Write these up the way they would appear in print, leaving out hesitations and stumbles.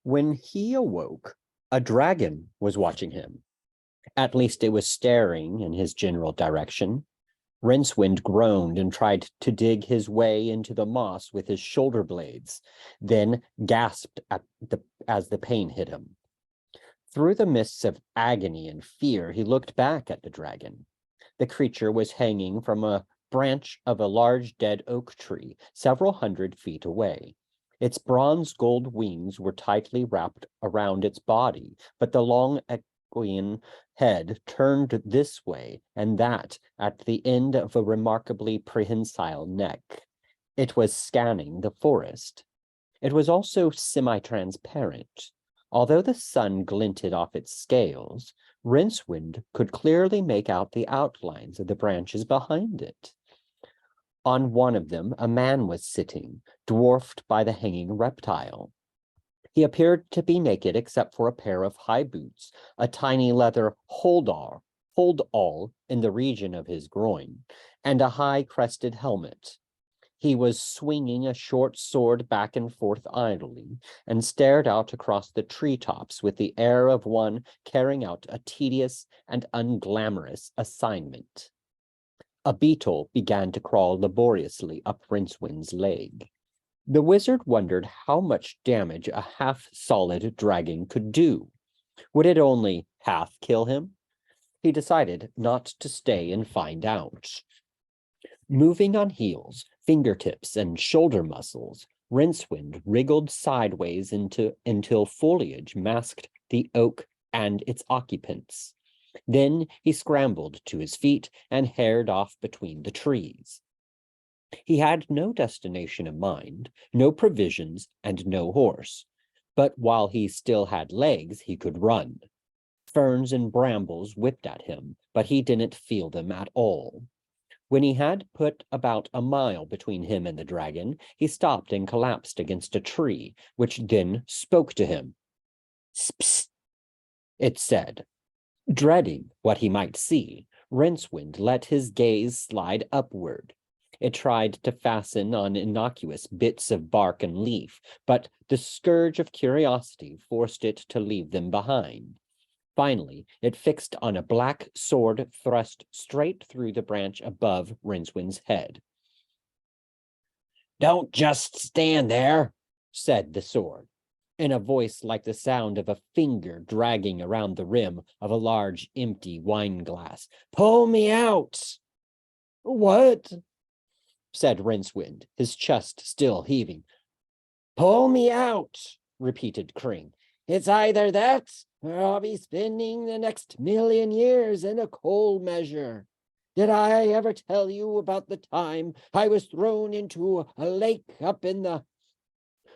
When he awoke, a dragon was watching him. At least it was staring in his general direction. Rincewind groaned and tried to dig his way into the moss with his shoulder blades, then gasped as the pain hit him. Through the mists of agony and fear, he looked back at the dragon. The creature was hanging from a branch of a large dead oak tree, several hundred feet away. Its bronze gold wings were tightly wrapped around its body, but the long equine head turned this way and that at the end of a remarkably prehensile neck. It was scanning the forest. It was also semi-transparent. Although the sun glinted off its scales, Rincewind could clearly make out the outlines of the branches behind it. On one of them, a man was sitting, dwarfed by the hanging reptile. He appeared to be naked except for a pair of high boots, a tiny leather hold-all in the region of his groin, and a high-crested helmet. He was swinging a short sword back and forth idly, and stared out across the treetops with the air of one carrying out a tedious and unglamorous assignment. A beetle began to crawl laboriously up Rincewind's leg. The wizard wondered how much damage a half-solid dragon could do. Would it only half kill him? He decided not to stay and find out. Moving on heels, fingertips, and shoulder muscles, Rincewind wriggled sideways until foliage masked the oak and its occupants. Then he scrambled to his feet and hared off between the trees. He had no destination in mind, no provisions, and no horse. But while he still had legs, he could run. Ferns and brambles whipped at him, but he didn't feel them at all. When he had put about a mile between him and the dragon, he stopped and collapsed against a tree, which then spoke to him. "Psst," it said. Dreading what he might see, Rincewind let his gaze slide upward. It tried to fasten on innocuous bits of bark and leaf, but the scourge of curiosity forced it to leave them behind. Finally, it fixed on a black sword thrust straight through the branch above Rincewind's head. "Don't just stand there," said the sword, in a voice like the sound of a finger dragging around the rim of a large empty wine glass. "Pull me out." "What?" said Rincewind, his chest still heaving. "Pull me out," repeated Kring. "It's either that, or I'll be spending the next 1,000,000 years in a coal measure. Did I ever tell you about the time I was thrown into a lake up in the—"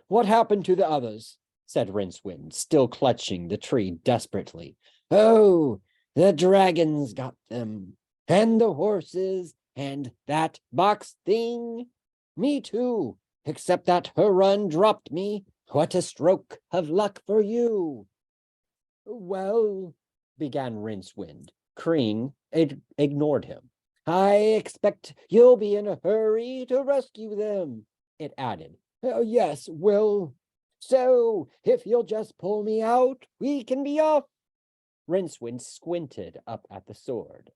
"What happened to the others?" said Rincewind, still clutching the tree desperately. "Oh, the dragons got them, and the horses, and that box thing. Me too, except that her run dropped me. What a stroke of luck for you." "Well," began Rincewind. Kring ignored him. "I expect you'll be in a hurry to rescue them," it added. "Oh, yes, well, so if you'll just pull me out, we can be off." Rincewind squinted up at the sword.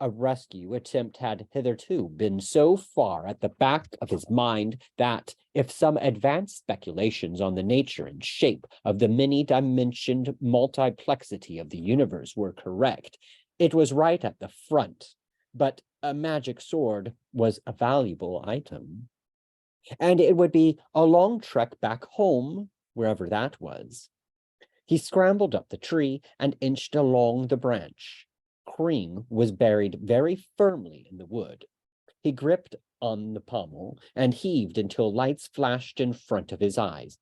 A rescue attempt had hitherto been so far at the back of his mind that, if some advanced speculations on the nature and shape of the many-dimensioned multiplexity of the universe were correct, it was right at the front. But a magic sword was a valuable item. And it would be a long trek back home, wherever that was. He scrambled up the tree and inched along the branch. Kring was buried very firmly in the wood. He gripped on the pommel and heaved until lights flashed in front of his eyes.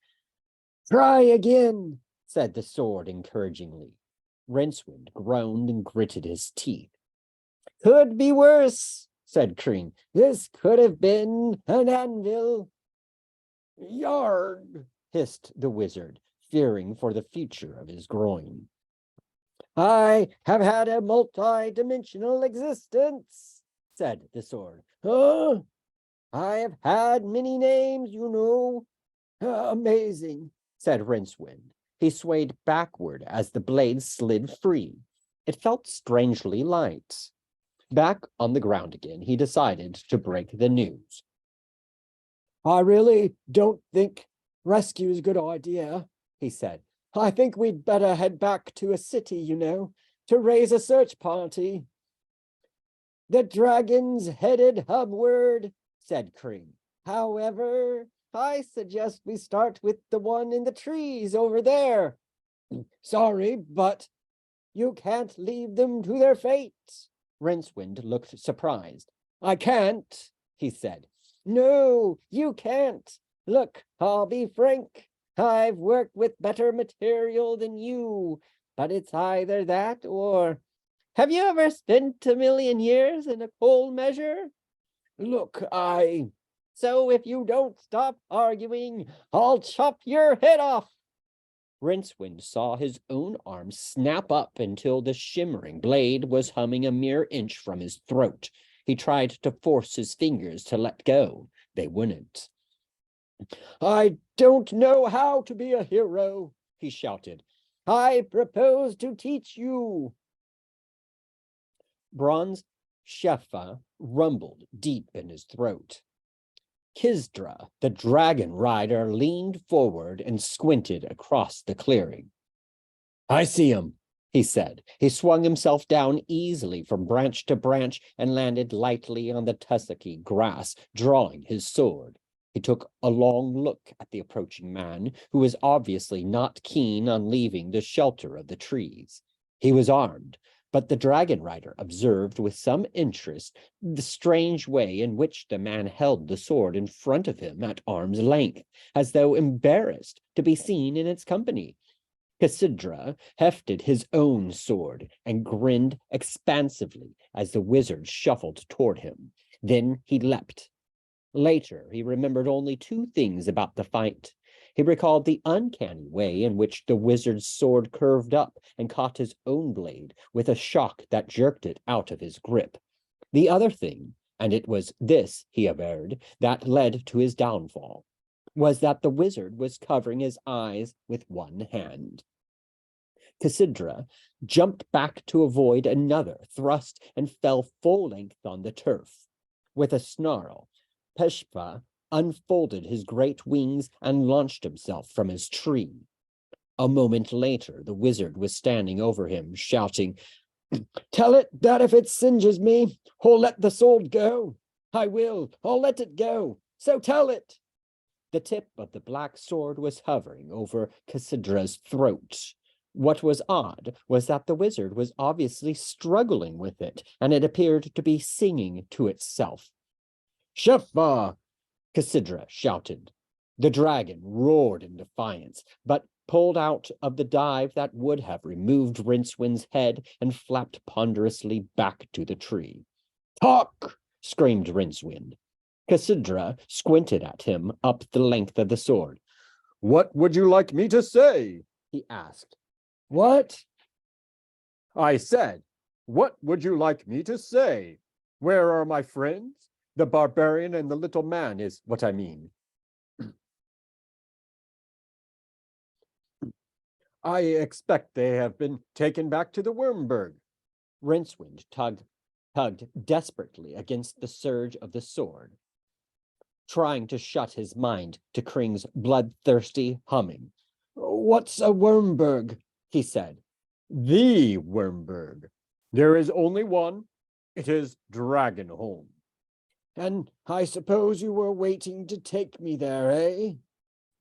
"Try again," said the sword encouragingly. Rincewind groaned and gritted his teeth. "Could be worse," said Kring. "This could have been an anvil." "Yarg," hissed the wizard, fearing for the future of his groin. "I have had a multi-dimensional existence," said the sword. "Huh? I have had many names, you know." "Amazing," said Rincewind. He swayed backward as the blade slid free. It felt strangely light. Back on the ground again, he decided to break the news. I really don't think rescue is a good idea, he said. I think we'd better head back to a city, to raise a search party. The dragon's headed hubward, said Kring. However, I suggest we start with the one in the trees over there. Sorry, but you can't leave them to their fate. Rincewind looked surprised. I can't, he said. No, you can't. Look, I'll be frank. I've worked with better material than you, but it's either that or... Have you ever spent 1,000,000 years in a coal measure? Look, So if you don't stop arguing, I'll chop your head off. Rincewind saw his own arm snap up until the shimmering blade was humming a mere inch from his throat. He tried to force his fingers to let go. They wouldn't. I don't know how to be a hero, he shouted. I propose to teach you. Bronze Shefa rumbled deep in his throat. Kizdra, the dragon rider, leaned forward and squinted across the clearing. I see him, he said. He swung himself down easily from branch to branch and landed lightly on the tussocky grass, drawing his sword. He took a long look at the approaching man, who was obviously not keen on leaving the shelter of the trees. He was armed, but the dragon rider observed with some interest the strange way in which the man held the sword in front of him at arm's length, as though embarrassed to be seen in its company. Cassandra hefted his own sword and grinned expansively as the wizard shuffled toward him. Then he leapt. Later, he remembered only two things about the fight. He recalled the uncanny way in which the wizard's sword curved up and caught his own blade with a shock that jerked it out of his grip. The other thing, and it was this, he averred, that led to his downfall, was that the wizard was covering his eyes with one hand. Cassandra jumped back to avoid another thrust and fell full length on the turf. With a snarl, Peshpa unfolded his great wings and launched himself from his tree. A moment later, the wizard was standing over him, shouting, Tell it that if it singes me, or let the sword go. I will, I'll let it go, so tell it. The tip of the black sword was hovering over Cassandra's throat. What was odd was that the wizard was obviously struggling with it, and it appeared to be singing to itself. Shefa! Cassandra shouted. The dragon roared in defiance, but pulled out of the dive that would have removed Rincewind's head and flapped ponderously back to the tree. Talk! Screamed Rincewind. Cassandra squinted at him up the length of the sword. What would you like me to say? He asked. What? I said, what would you like me to say? Where are my friends? The barbarian and the little man is what I mean. I expect they have been taken back to the Wormburg. Rincewind tugged desperately against the surge of the sword, trying to shut his mind to Kring's bloodthirsty humming. What's a Wormburg? He said. The Wormburg. There is only one. It is Dragonholm. And I suppose you were waiting to take me there, eh?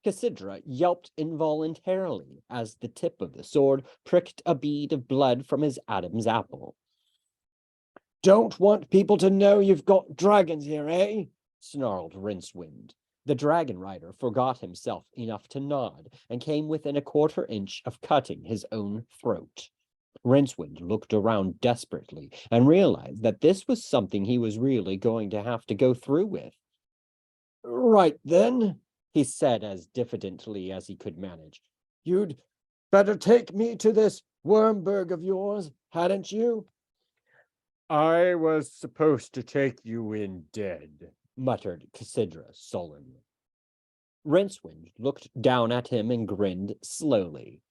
Cassandra yelped involuntarily as the tip of the sword pricked a bead of blood from his Adam's apple. Don't want people to know you've got dragons here, eh? Snarled Rincewind. The dragon rider forgot himself enough to nod and came within a quarter inch of cutting his own throat. Rincewind looked around desperately and realized that this was something he was really going to have to go through with. Right then, he said as diffidently as he could manage. You'd better take me to this Wormburg of yours, hadn't you? I was supposed to take you in dead, muttered Cassandra sullenly. Rincewind looked down at him and grinned slowly.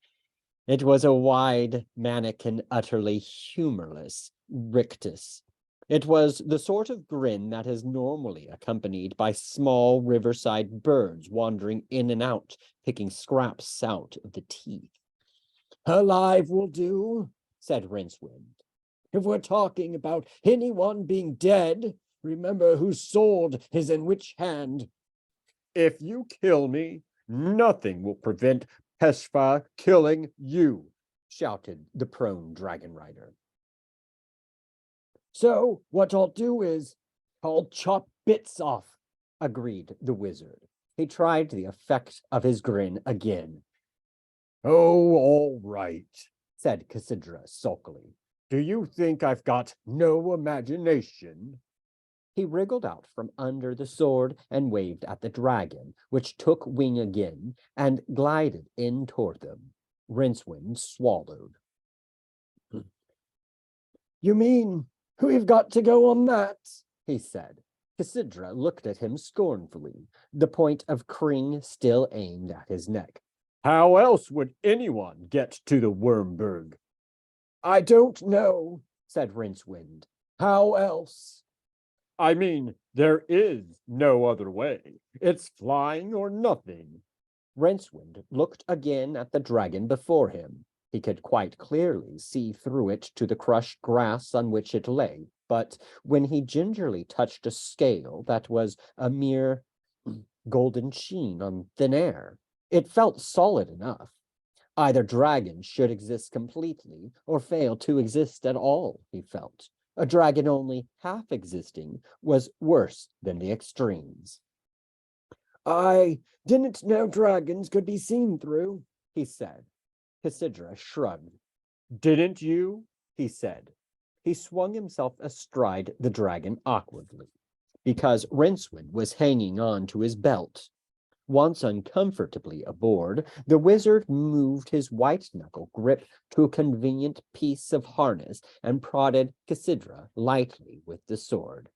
It was a wide, manic, and utterly humorless rictus. It was the sort of grin that is normally accompanied by small riverside birds wandering in and out, picking scraps out of the teeth. "Alive will do," said Rincewind. "If we're talking about anyone being dead, remember whose sword is in which hand." If you kill me, nothing will prevent Peshwa killing you, shouted the prone dragon rider. "So what I'll do is, I'll chop bits off," agreed the wizard. He tried the effect of his grin again. "Oh, all right," said Cassandra sulkily. "Do you think I've got no imagination?" He wriggled out from under the sword and waved at the dragon, which took wing again and glided in toward them. Rincewind swallowed. "You mean we've got to go on that?" he said. Cassandra looked at him scornfully, the point of Kring still aimed at his neck. "How else would anyone get to the Wormburg?" "I don't know," said Rincewind. "How else?" "I mean, there is no other way. It's flying or nothing." Rincewind looked again at the dragon before him. He could quite clearly see through it to the crushed grass on which it lay, but when he gingerly touched a scale that was a mere golden sheen on thin air, it felt solid enough. Either dragon should exist completely or fail to exist at all, he felt. A dragon only half existing was worse than the extremes. "I didn't know dragons could be seen through," he said. Cassandra shrugged. "Didn't you?" he said. He swung himself astride the dragon awkwardly, because Rincewind was hanging on to his belt. Once uncomfortably aboard, the wizard moved his white-knuckle grip to a convenient piece of harness and prodded Cassandra lightly with the sword.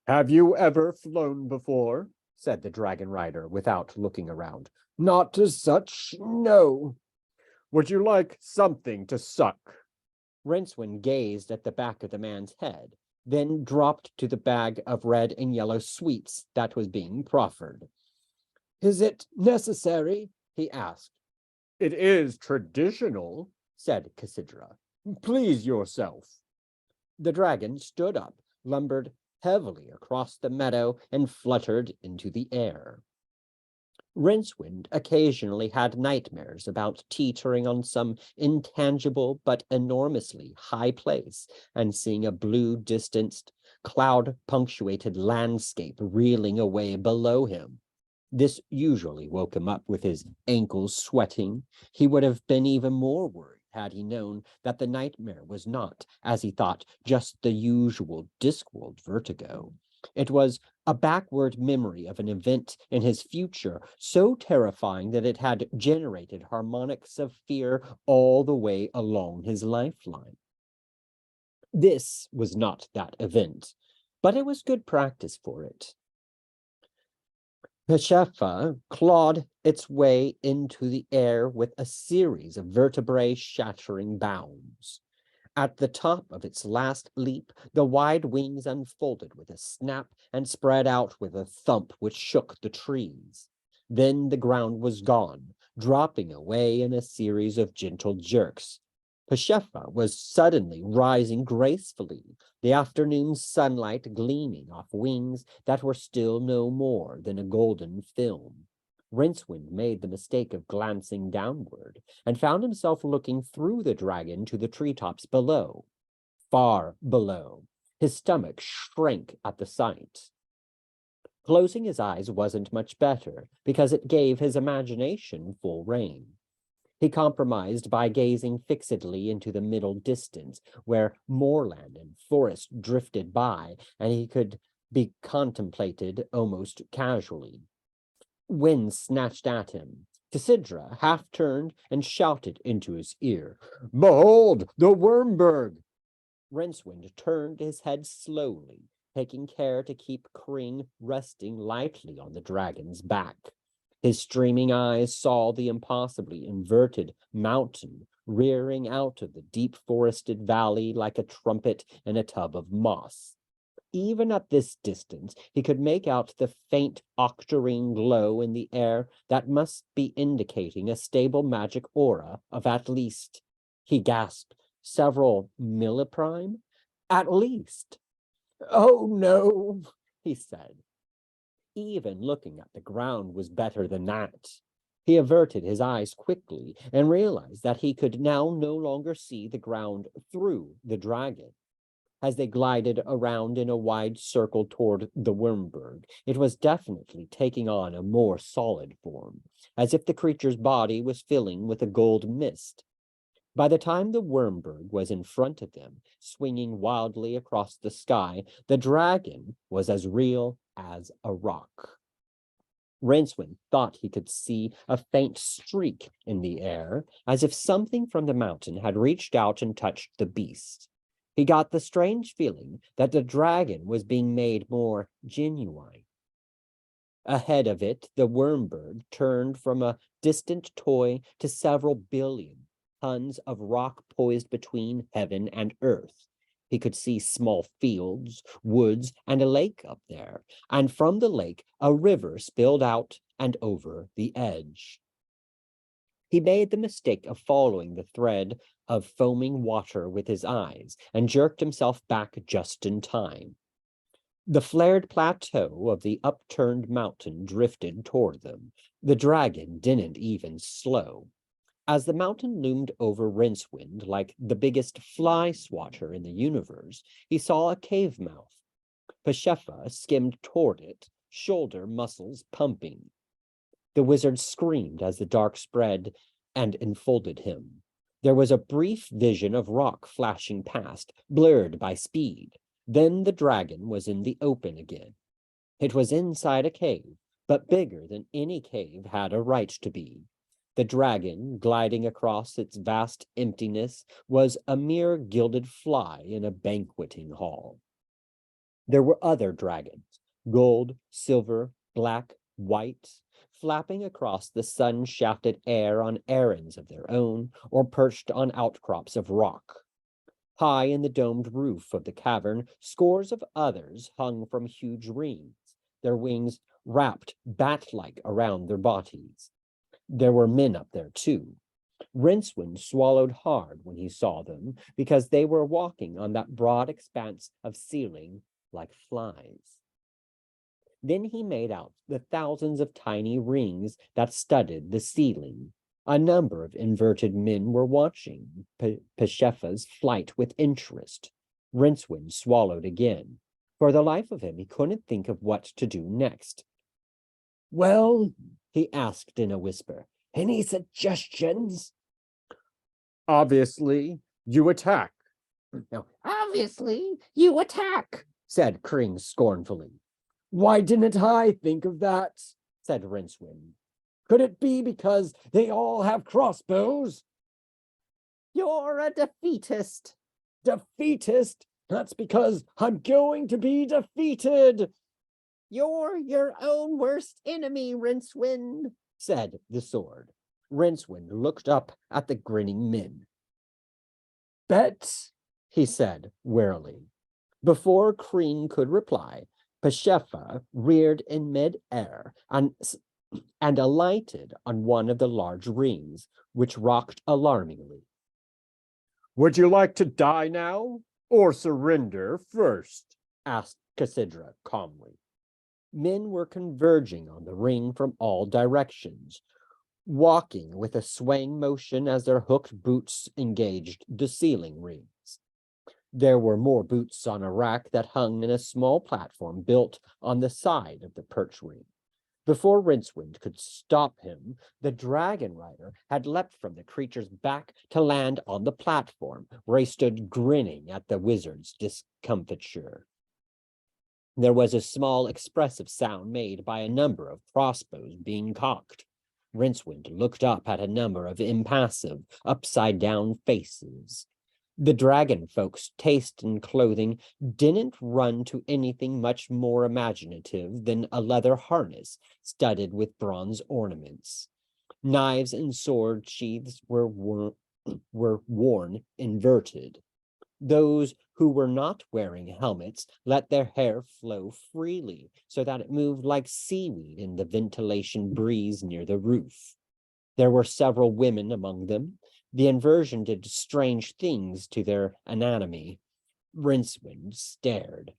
"Have you ever flown before?" said the dragon rider without looking around. "Not as such, no." "Would you like something to suck?" Rincewind gazed at the back of the man's head, then dropped to the bag of red and yellow sweets that was being proffered. "Is it necessary?" he asked. "It is traditional," said Cassandra. "Please yourself." The dragon stood up, lumbered heavily across the meadow, and fluttered into the air. Rincewind occasionally had nightmares about teetering on some intangible but enormously high place and seeing a blue, distanced, cloud-punctuated landscape reeling away below him. This usually woke him up with his ankles sweating. He would have been even more worried had he known that the nightmare was not, as he thought, just the usual Discworld vertigo. It was a backward memory of an event in his future so terrifying that it had generated harmonics of fear all the way along his lifeline. This was not that event, but it was good practice for it. Peshwa clawed its way into the air with a series of vertebrae-shattering bounds. At the top of its last leap, the wide wings unfolded with a snap and spread out with a thump which shook the trees. Then the ground was gone, dropping away in a series of gentle jerks. Peshwa was suddenly rising gracefully, the afternoon sunlight gleaming off wings that were still no more than a golden film. Rincewind made the mistake of glancing downward and found himself looking through the dragon to the treetops below. Far below, his stomach shrank at the sight. Closing his eyes wasn't much better, because it gave his imagination full rein. He compromised by gazing fixedly into the middle distance, where moorland and forest drifted by, and he could be contemplated almost casually. Wind snatched at him. Cassandra half turned and shouted into his ear, "Behold, the Wormburg!" Rincewind turned his head slowly, taking care to keep Kring resting lightly on the dragon's back. His streaming eyes saw the impossibly inverted mountain rearing out of the deep forested valley like a trumpet in a tub of moss. Even at this distance, he could make out the faint octarine glow in the air that must be indicating a stable magic aura of at least, he gasped, several milliprime? At least. Oh no, he said. Even looking at the ground was better than that. He averted his eyes quickly and realized that he could now no longer see the ground through the dragon. As they glided around in a wide circle toward the Wormburg, it was definitely taking on a more solid form, as if the creature's body was filling with a gold mist. By the time the Wormburg was in front of them, swinging wildly across the sky, the dragon was as real as a rock. Rincewind thought he could see a faint streak in the air, as if something from the mountain had reached out and touched the beast. He got the strange feeling that the dragon was being made more genuine. Ahead of it, the Wormburg turned from a distant toy to several billion tons of rock poised between heaven and earth. He could see small fields, woods, and a lake up there, and from the lake a river spilled out and over the edge. He made the mistake of following the thread of foaming water with his eyes and jerked himself back just in time. The flared plateau of the upturned mountain drifted toward them. The dragon didn't even slow. As the mountain loomed over Rincewind like the biggest fly swatter in the universe, he saw a cave mouth. Pashefa skimmed toward it, shoulder muscles pumping. The wizard screamed as the dark spread and enfolded him. There was a brief vision of rock flashing past, blurred by speed. Then the dragon was in the open again. It was inside a cave, but bigger than any cave had a right to be. The dragon, gliding across its vast emptiness, was a mere gilded fly in a banqueting hall. There were other dragons, gold, silver, black, white, flapping across the sun-shafted air on errands of their own, or perched on outcrops of rock. High in the domed roof of the cavern, scores of others hung from huge rings, their wings wrapped bat-like around their bodies. There were men up there, too. Rincewind swallowed hard when he saw them, because they were walking on that broad expanse of ceiling like flies. Then he made out the thousands of tiny rings that studded the ceiling. A number of inverted men were watching Pashefa's flight with interest. Rincewind swallowed again. For the life of him, he couldn't think of what to do next. well, He asked in a whisper. any suggestions? Obviously, you attack. No, obviously, you attack, said Kring scornfully. Why didn't I think of that? Said Rincewind. Could it be because they all have crossbows? You're a defeatist. Defeatist? That's because I'm going to be defeated. You're your own worst enemy, Rincewind, said the sword. Rincewind looked up at the grinning men. Bet, he said wearily. Before Kring could reply, Pashefa reared in mid-air and alighted on one of the large rings, which rocked alarmingly. Would you like to die now or surrender first? Asked Cassidra calmly. Men were converging on the ring from all directions, walking with a swaying motion as their hooked boots engaged the ceiling rings. There were more boots on a rack that hung in a small platform built on the side of the perch ring. Before Rincewind could stop him, the dragon rider had leapt from the creature's back to land on the platform, where he stood grinning at the wizard's discomfiture. There was a small expressive sound made by a number of crossbows being cocked. Rincewind looked up at a number of impassive, upside-down faces. The dragon folk's taste in clothing didn't run to anything much more imaginative than a leather harness studded with bronze ornaments. Knives and sword sheaths were worn inverted. Those who were not wearing helmets let their hair flow freely so that it moved like seaweed in the ventilation breeze near the roof. There were several women among them. The inversion did strange things to their anatomy. Rincewind stared.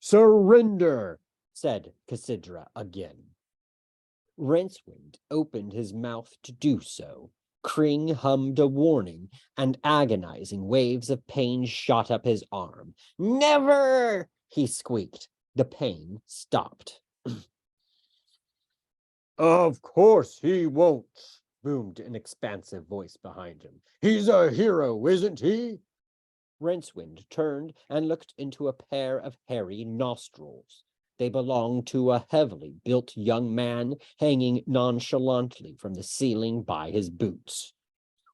Surrender, said Cassidra again. Rincewind opened his mouth to do so. Kring hummed a warning, and agonizing waves of pain shot up his arm. Never! He squeaked. The pain stopped. Of course he won't, boomed an expansive voice behind him. He's a hero, isn't he? Rincewind turned and looked into a pair of hairy nostrils. They belonged to a heavily built young man hanging nonchalantly from the ceiling by his boots.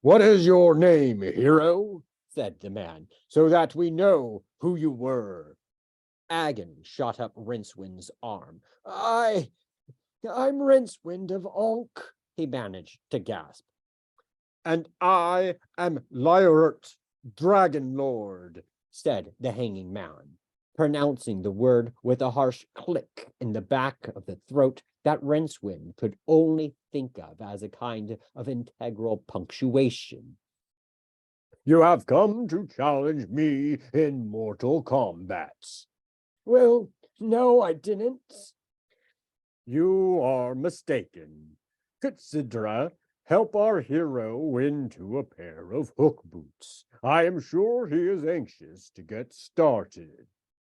What is your name, hero? Said the man, so that we know who you were. Agony shot up Rincewind's arm. I'm Rincewind of Ankh, he managed to gasp. And I am Lyort, Dragon Lord, said the hanging man, pronouncing the word with a harsh click in the back of the throat that Rincewind could only think of as a kind of integral punctuation. You have come to challenge me in mortal combats. Well, no, I didn't. You are mistaken. Cassidra, help our hero into a pair of hook boots. I am sure he is anxious to get started.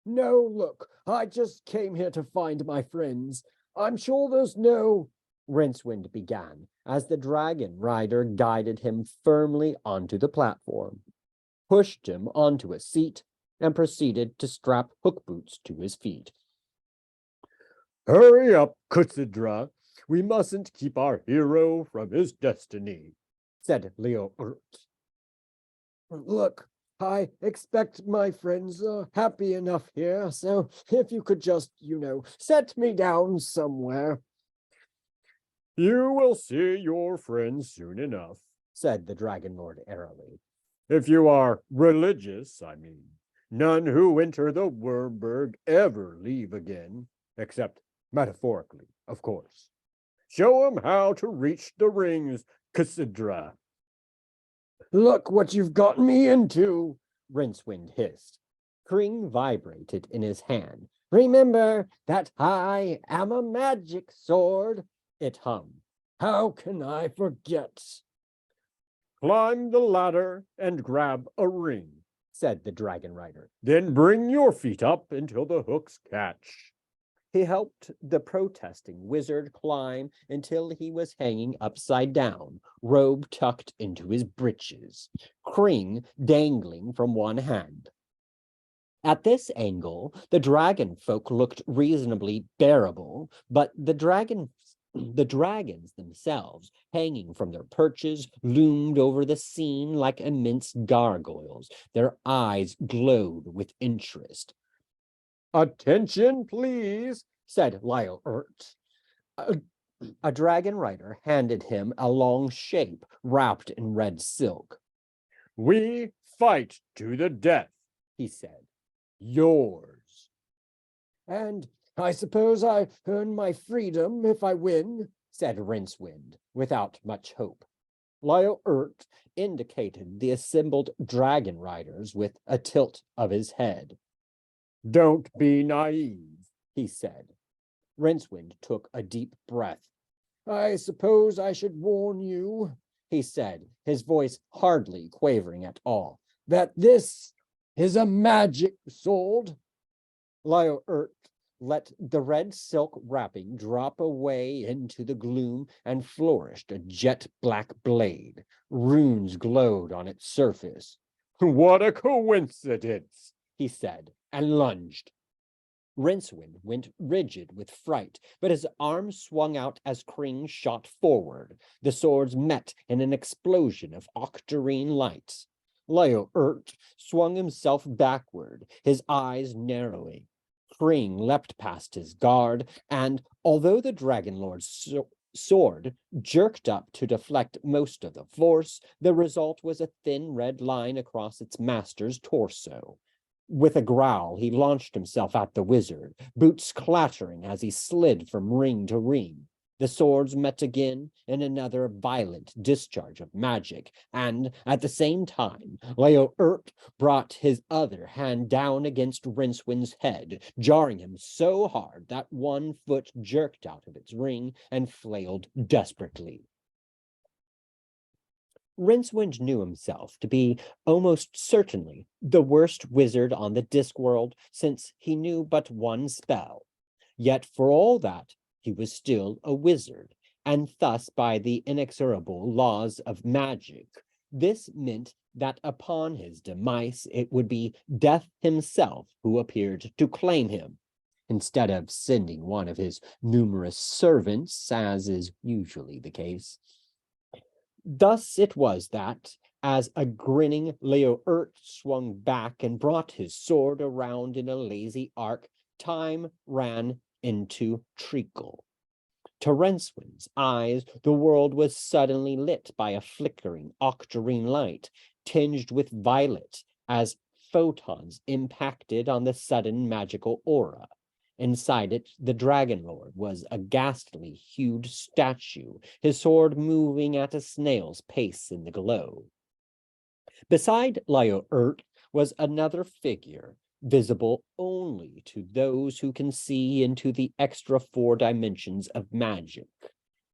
No, look, I just came here to find my friends. I'm sure there's no... Rincewind began, as the dragon rider guided him firmly onto the platform, pushed him onto a seat, and proceeded to strap hook boots to his feet. Hurry up, Cassidra. We mustn't keep our hero from his destiny, said Lyort. Look, I expect my friends are happy enough here, so if you could just, set me down somewhere. You will see your friends soon enough, said the Dragon Lord airily. If you are religious, I mean. None who enter the Wormburg ever leave again, except metaphorically, of course. Show 'em how to reach the rings, Cassidra. Look what you've gotten me into, Rincewind hissed. Kring vibrated in his hand. Remember that I am a magic sword, it hummed. How can I forget? Climb the ladder and grab a ring, said the dragon rider. Then bring your feet up until the hooks catch. He helped the protesting wizard climb until he was hanging upside down, robe tucked into his breeches, Kring dangling from one hand. At this angle, the dragon folk looked reasonably bearable, but the dragons themselves, hanging from their perches, loomed over the scene like immense gargoyles. Their eyes glowed with interest. Attention, please, said Lyort. A dragon rider handed him a long shape wrapped in red silk. We fight to the death, he said. Yours. And I suppose I earn my freedom if I win, said Rincewind, without much hope. Lyort indicated the assembled dragon riders with a tilt of his head. Don't be naive, he said. Rincewind took a deep breath. I suppose I should warn you, he said, his voice hardly quavering at all, that this is a magic sword. Lyort let the red silk wrapping drop away into the gloom and flourished a jet-black blade. Runes glowed on its surface. What a coincidence, he said, and lunged. Rincewind went rigid with fright, but his arm swung out as Kring shot forward. The swords met in an explosion of octarine lights. Leo Urt swung himself backward, his eyes narrowing. Kring leapt past his guard, and although the Dragon Lord's sword jerked up to deflect most of the force, the result was a thin red line across its master's torso. With a growl, he launched himself at the wizard, boots clattering as he slid from ring to ring. The swords met again in another violent discharge of magic, and at the same time, Leo Urt brought his other hand down against Rincewind's head, jarring him so hard that one foot jerked out of its ring and flailed desperately. Rincewind knew himself to be almost certainly the worst wizard on the Discworld, since he knew but one spell. Yet for all that, he was still a wizard, and thus by the inexorable laws of magic, this meant that upon his demise it would be Death himself who appeared to claim him, instead of sending one of his numerous servants, as is usually the case. Thus it was that, as a grinning Leo Urt swung back and brought his sword around in a lazy arc, time ran into treacle. To Rincewind's eyes, the world was suddenly lit by a flickering octarine light, tinged with violet, as photons impacted on the sudden magical aura. Inside it, the Dragon Lord was a ghastly hued statue, his sword moving at a snail's pace in the glow. Beside Leo Urt was another figure, visible only to those who can see into the extra 4 dimensions of magic.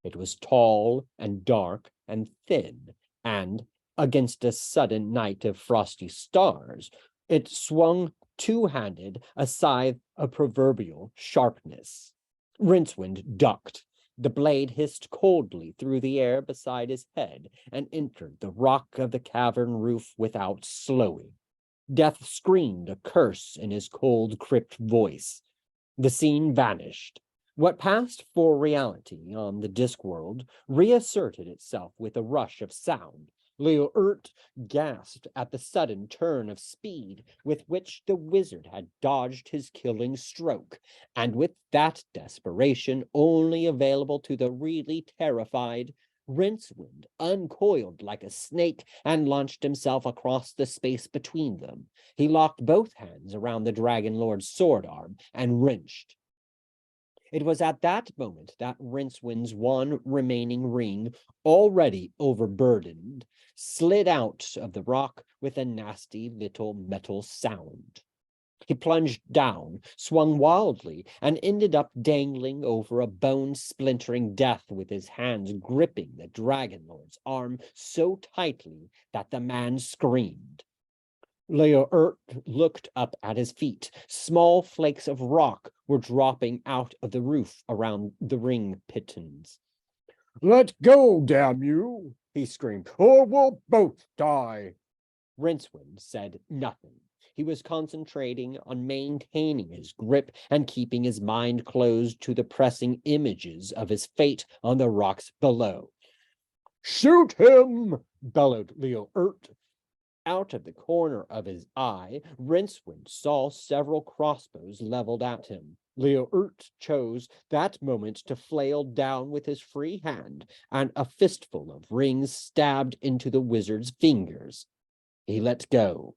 It was tall and dark and thin, and against a sudden night of frosty stars, it swung two-handed, a scythe of proverbial sharpness. Rincewind ducked. The blade hissed coldly through the air beside his head and entered the rock of the cavern roof without slowing. Death screamed a curse in his cold, crypt voice. The scene vanished. What passed for reality on the Discworld reasserted itself with a rush of sound. Leo Urt gasped at the sudden turn of speed with which the wizard had dodged his killing stroke, and with that desperation only available to the really terrified, Rincewind uncoiled like a snake and launched himself across the space between them. He locked both hands around the Dragon Lord's sword arm and wrenched. It was at that moment that Rincewind's one remaining ring, already overburdened, slid out of the rock with a nasty little metal sound. He plunged down, swung wildly, and ended up dangling over a bone-splintering death with his hands gripping the Dragon Lord's arm so tightly that the man screamed. Leo Urt looked up at his feet. Small flakes of rock were dropping out of the roof around the ring pitons. "Let go, damn you!" he screamed, "or we'll both die." Rincewind said nothing. He was concentrating on maintaining his grip and keeping his mind closed to the pressing images of his fate on the rocks below. "Shoot him!" bellowed Leo Urt. Out of the corner of his eye, Rincewind saw several crossbows leveled at him. Leo Urt chose that moment to flail down with his free hand, and a fistful of rings stabbed into the wizard's fingers. He let go.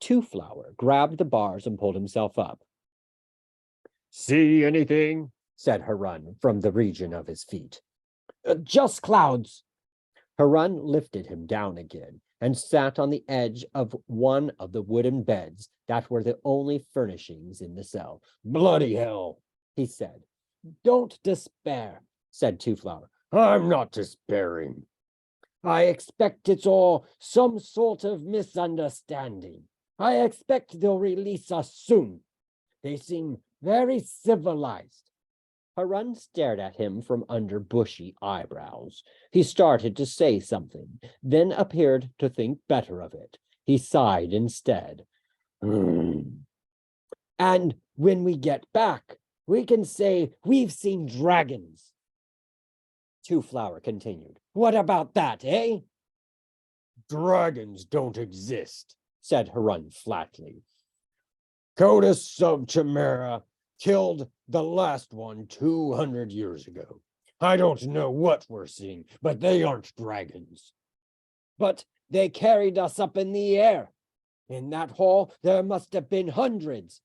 Two-Flower grabbed the bars and pulled himself up. "See anything?" said Harun from the region of his feet. Just clouds. Harun lifted him down again and sat on the edge of one of the wooden beds that were the only furnishings in the cell. "Bloody hell," he said. Don't despair, said Two-Flower. "I'm not despairing." I expect it's all some sort of misunderstanding. I expect they'll release us soon. They seem very civilized. Harun stared at him from under bushy eyebrows. He started to say something, then appeared to think better of it. He sighed instead. And when we get back, we can say we've seen dragons. Two-Flower continued. What about that, eh? Dragons don't exist, said Harun flatly. Codas of Chimera killed the last one 200 years ago. I don't know what we're seeing, but they aren't dragons. But they carried us up in the air. In that hall, there must have been hundreds.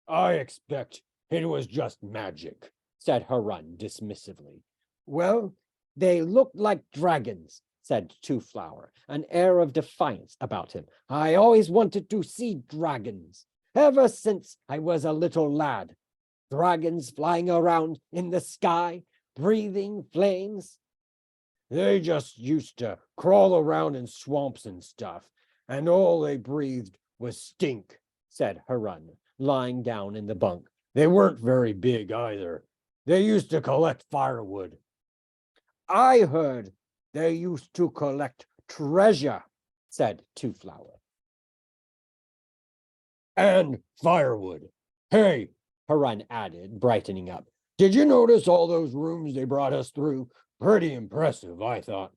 I expect it was just magic, said Harun dismissively. Well, they looked like dragons, said Two Flower, an air of defiance about him. I always wanted to see dragons, ever since I was a little lad. Dragons flying around in the sky, breathing flames. They just used to crawl around in swamps and stuff, and all they breathed was stink, said Harun, lying down in the bunk. They weren't very big either. They used to collect firewood. I heard they used to collect treasure, said Two Flower. And firewood. Hey, Harun added, brightening up. Did you notice all those rooms they brought us through? Pretty impressive, I thought.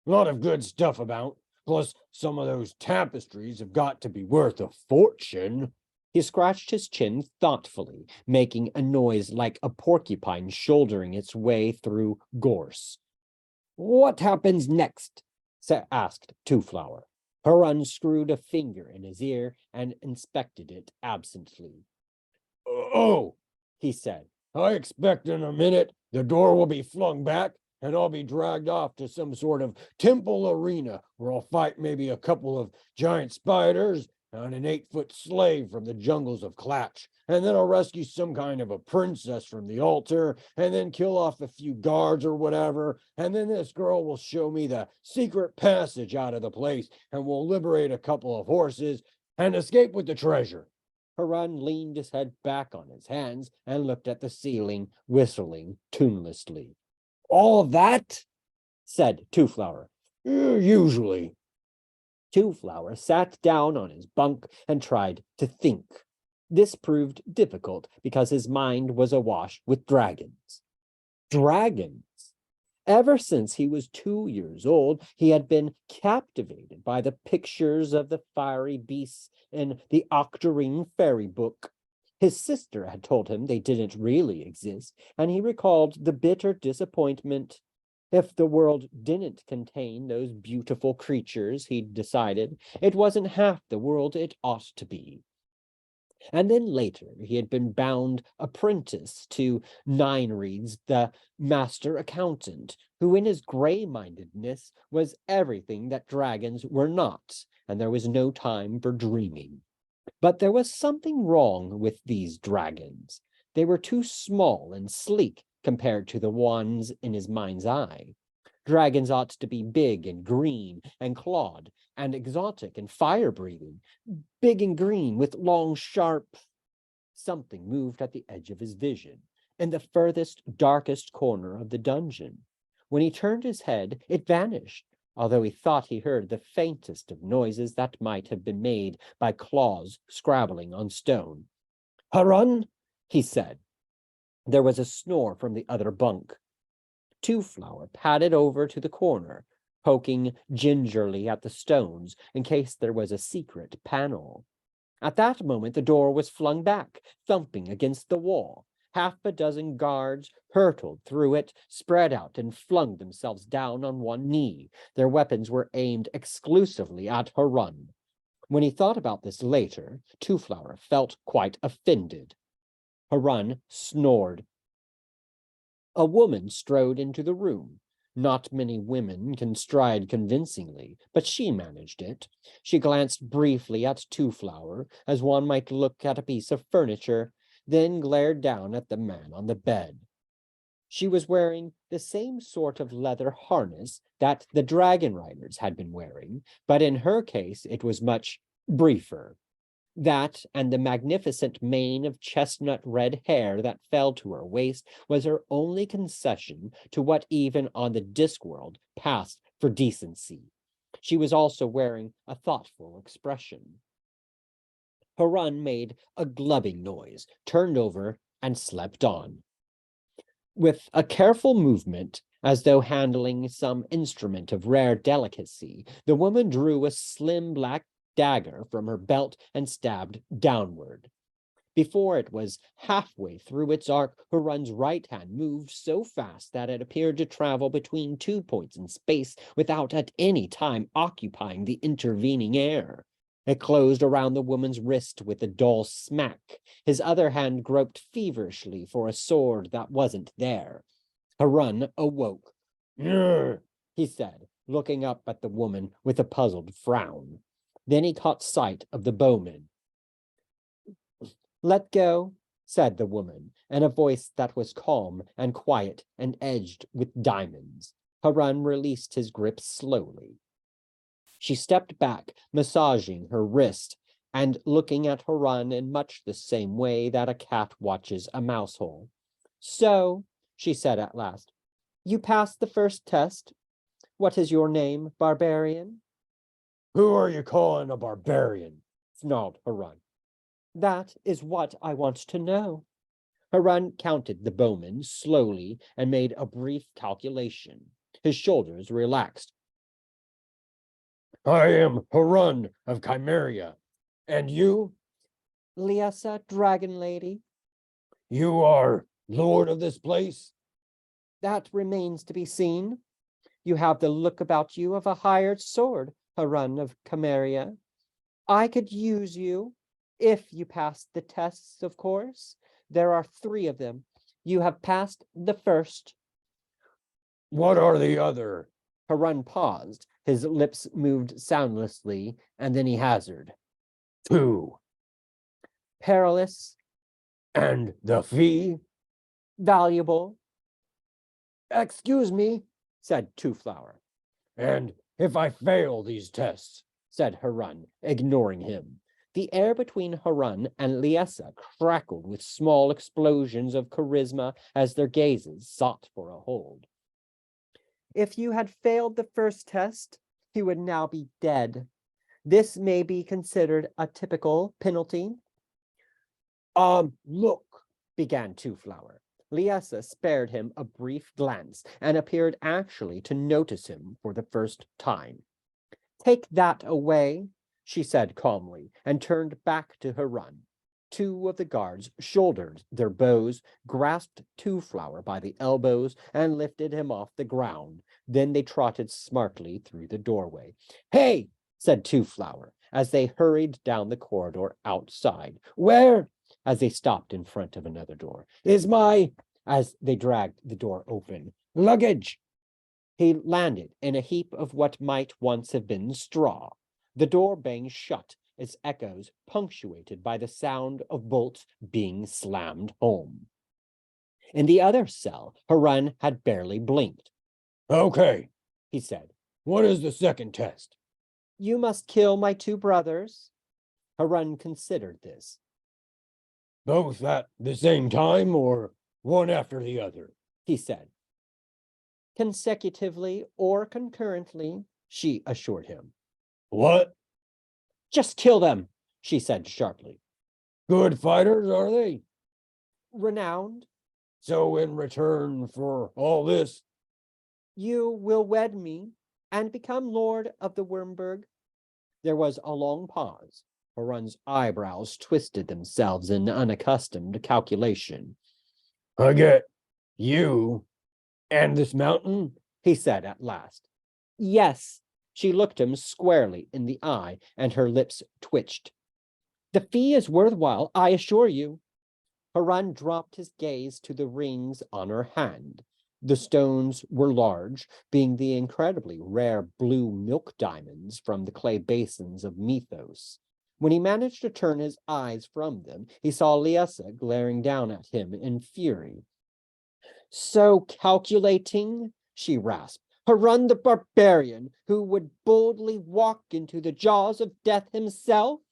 A lot of good stuff about. Plus, some of those tapestries have got to be worth a fortune. He scratched his chin thoughtfully, making a noise like a porcupine shouldering its way through gorse. What happens next? Asked Two Flower. Harun screwed a finger in his ear and inspected it absently. Oh, he said. I expect in a minute the door will be flung back and I'll be dragged off to some sort of temple arena where I'll fight maybe a couple of giant spiders and an 8-foot slave from the jungles of Klatch. And then I'll rescue some kind of a princess from the altar and then kill off a few guards or whatever. And then this girl will show me the secret passage out of the place and we'll liberate a couple of horses and escape with the treasure. Harun leaned his head back on his hands and looked at the ceiling, whistling tunelessly. All that? Said Two Flower. Usually. Two Flower sat down on his bunk and tried to think. This proved difficult because his mind was awash with dragons. Dragons! Ever since he was 2 years old, he had been captivated by the pictures of the fiery beasts in the Octarine fairy book. His sister had told him they didn't really exist, and he recalled the bitter disappointment. If the world didn't contain those beautiful creatures, he'd decided, it wasn't half the world it ought to be. And then later, he had been bound apprentice to Ninereeds, the master accountant, who in his gray-mindedness was everything that dragons were not, and there was no time for dreaming. But there was something wrong with these dragons. They were too small and sleek compared to the ones in his mind's eye. Dragons ought to be big and green and clawed and exotic and fire-breathing, big and green with long, sharp... Something moved at the edge of his vision, in the furthest, darkest corner of the dungeon. When he turned his head, it vanished, although he thought he heard the faintest of noises that might have been made by claws scrabbling on stone. "Harun," he said. There was a snore from the other bunk. Two Flower padded over to the corner, poking gingerly at the stones in case there was a secret panel. At that moment, the door was flung back, thumping against the wall. Half a dozen guards hurtled through it, spread out, and flung themselves down on one knee. Their weapons were aimed exclusively at Harun. When he thought about this later, Two Flower felt quite offended. Harun snored. A woman strode into the room. Not many women can stride convincingly, but she managed it. She glanced briefly at Two Flower, as one might look at a piece of furniture, then glared down at the man on the bed. She was wearing the same sort of leather harness that the dragon riders had been wearing, but in her case it was much briefer. That and the magnificent mane of chestnut red hair that fell to her waist was her only concession to what even on the Discworld passed for decency. She was also wearing a thoughtful expression. Harun made a glubbing noise, turned over, and slept on. With a careful movement, As though handling some instrument of rare delicacy, the woman drew a slim black dagger from her belt and stabbed downward. Before it was halfway through its arc, Harun's right hand moved so fast that it appeared to travel between 2 points in space without at any time occupying the intervening air. It closed around the woman's wrist with a dull smack. His other hand groped feverishly for a sword that wasn't there. Harun awoke. "Grr," he said, looking up at the woman with a puzzled frown. Then he caught sight of the bowman. "Let go," said the woman, in a voice that was calm and quiet and edged with diamonds. Harun released his grip slowly. She stepped back, massaging her wrist and looking at Harun in much the same way that a cat watches a mouse hole. "So," she said at last, "you passed the first test. What is your name, barbarian?" Who are you calling a barbarian? Snarled Harun. "That is what I want to know." Harun counted the bowmen slowly and made a brief calculation. His shoulders relaxed. I am Harun of Chimeria. And you? "Liessa, dragon lady." You are lord of this place? "That remains to be seen. You have the look about you of a hired sword, Harun of Chimeria. I could use you, if you passed the tests, of course. There are 3 of them. You have passed the first." What are the other? Harun paused. His lips moved soundlessly, and then he hazarded. 2. "Perilous." And the fee? "Valuable." Excuse me, said Two Flower. And if I fail these tests? Said Harun, ignoring him. The air between Harun and Liessa crackled with small explosions of charisma as their gazes sought for a hold. "If you had failed the first test, you would now be dead. This may be considered a typical penalty." Look, began Two Flower. Liessa spared him a brief glance and appeared actually to notice him for the first time. "Take that away," she said calmly, and turned back to Harun. 2 of the guards shouldered their bows, grasped Two Flower by the elbows, and lifted him off the ground. Then they trotted smartly through the doorway. "Hey!" said Two Flower, as they hurried down the corridor outside. where As they stopped in front of another door. is my As they dragged the door open, luggage? he landed in a heap of what might once have been straw. The door banged shut, its echoes punctuated by the sound of bolts being slammed home. In the other cell, Harun had barely blinked. Okay, He said, what is the second test? "You must kill my 2 brothers." Harun considered this. Both at the same time or one after the other? He said. "Consecutively or concurrently," she assured him. What? "Just kill them," she said sharply. Good fighters, are they? "Renowned." So in return for all this, "You will wed me and become lord of the Wurmberg." There was a long pause. Harun's eyebrows twisted themselves in unaccustomed calculation. I get you and this mountain? He said at last. "Yes." She looked him squarely in the eye, and her lips twitched. "The fee is worthwhile, I assure you." Harun dropped his gaze to the rings on her hand. The stones were large, being the incredibly rare blue milk diamonds from the clay basins of Mythos. When he managed to turn his eyes from them, he saw Liessa glaring down at him in fury. "So calculating," she rasped. "Harun the barbarian, who would boldly walk into the jaws of death himself?"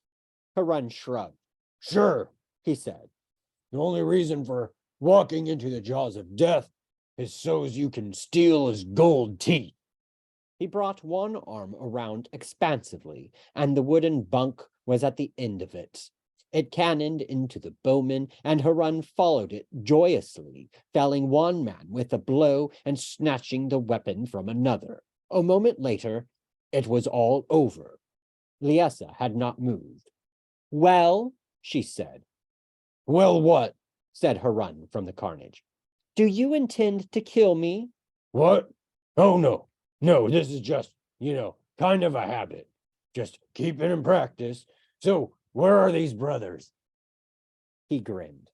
Harun shrugged. Sure, He said. the only reason for walking into the jaws of death is so's you can steal his gold teeth. He brought one arm around expansively, and the wooden bunk was at the end of it. It cannoned into the bowmen, and Harun followed it joyously, felling one man with a blow and snatching the weapon from another. A moment later, it was all over. Liesa had not moved. Well, she said. Well, what? Said Harun from the carnage. Do you intend to kill me? What? Oh, no. No, this is just, kind of a habit. Just keep it in practice. So, where are these brothers? He grinned.